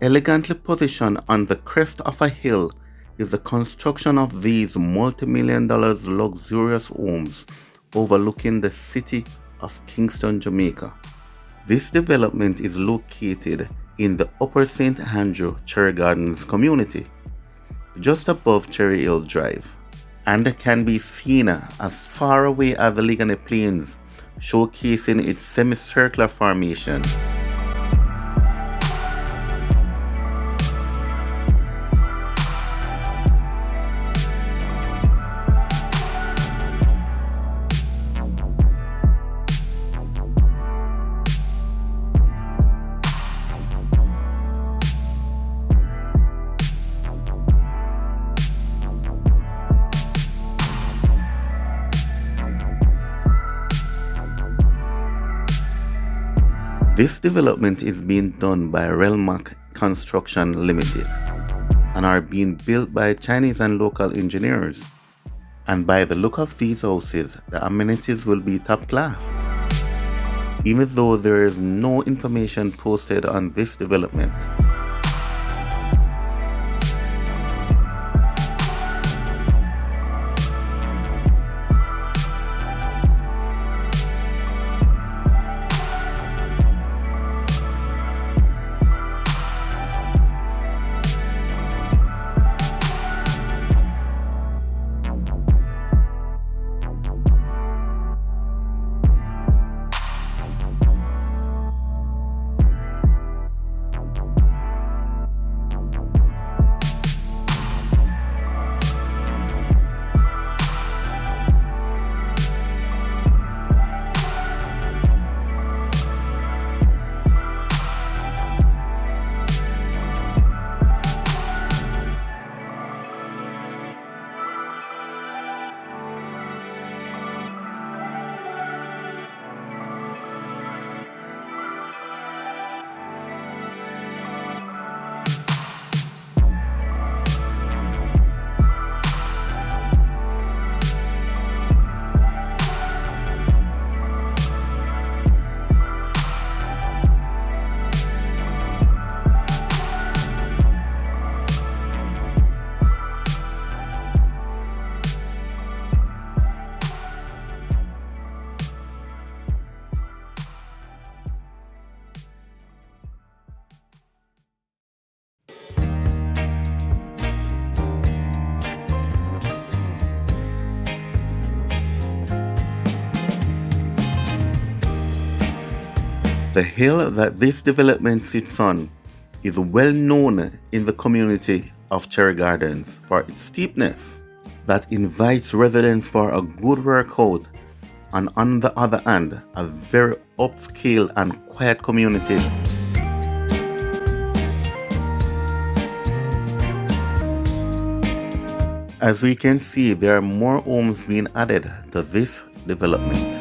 Elegantly positioned on the crest of a hill is the construction of these multi-million-dollar luxurious homes overlooking the city of Kingston, Jamaica. This development is located in the Upper St. Andrew Cherry Gardens community, just above Cherry Hill Drive, and can be seen as far away as the Allegheny Plains, showcasing its semicircular formation. This development is being done by Relmac Construction Limited and are being built by Chinese and local engineers. And by the look of these houses, the amenities will be top class, even though there is no information posted on this development. The hill that this development sits on is well known in the community of Cherry Gardens for its steepness that invites residents for a good workout, and on the other hand, a very upscale and quiet community. As we can see, there are more homes being added to this development.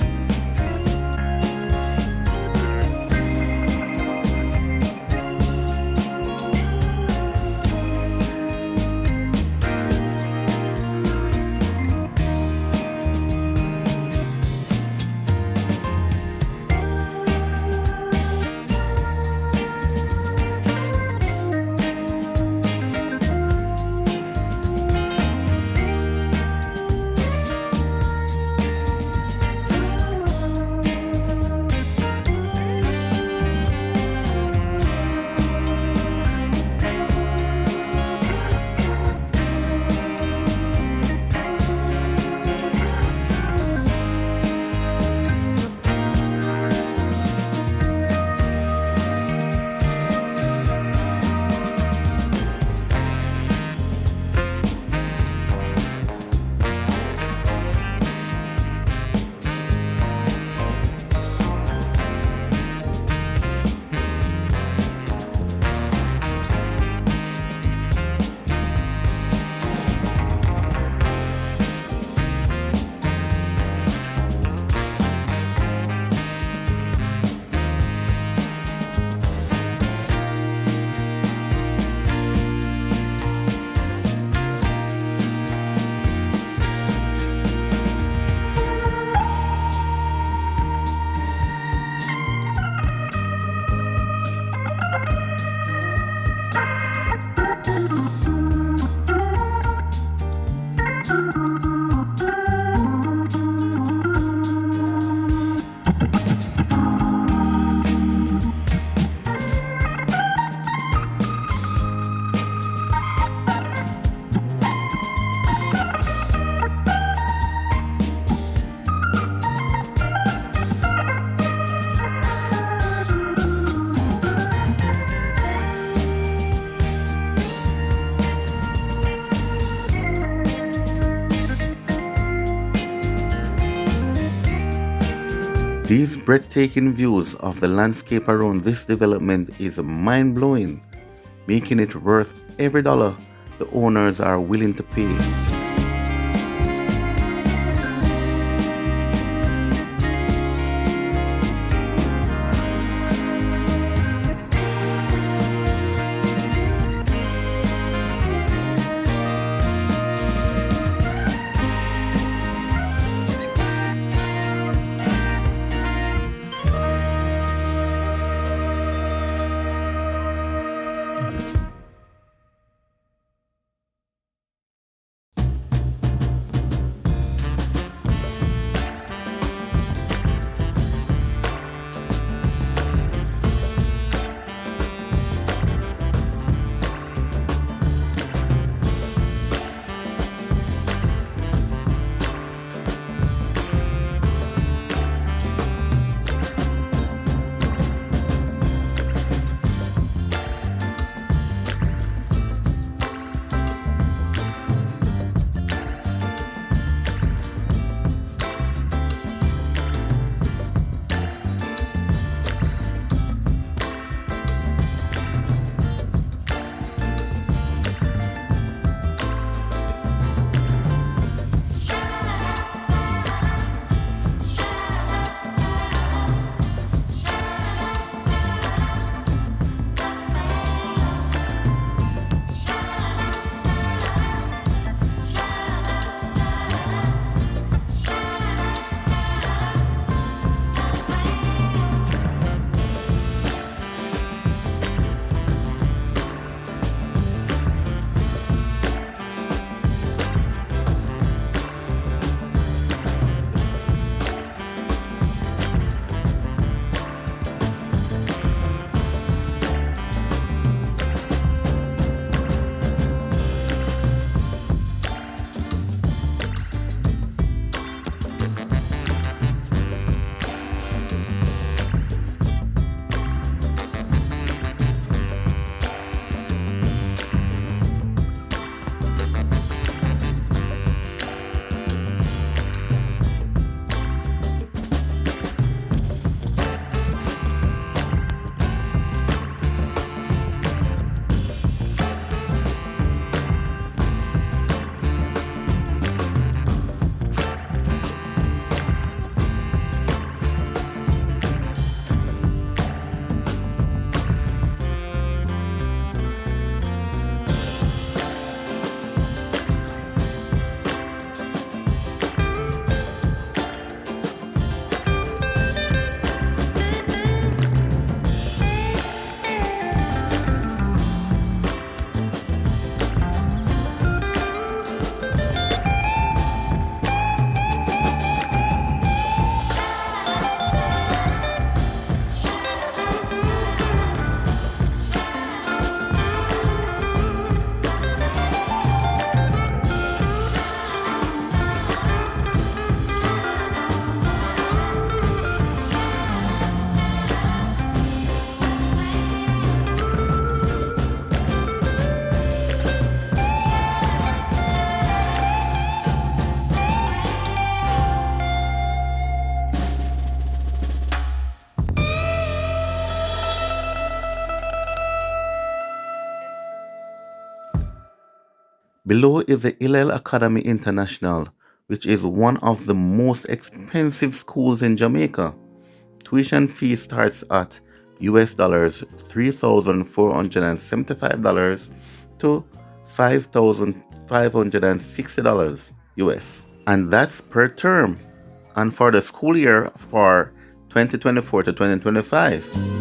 These breathtaking views of the landscape around this development is mind-blowing, making it worth every dollar the owners are willing to pay. Below is the Hillel Academy International, which is one of the most expensive schools in Jamaica. Tuition fee starts at US dollars $3,475 to $5,560 US. And that's per term. And for the school year for 2024 to 2025.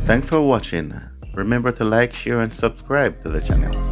Thanks for watching. Remember to like, share and subscribe to the channel.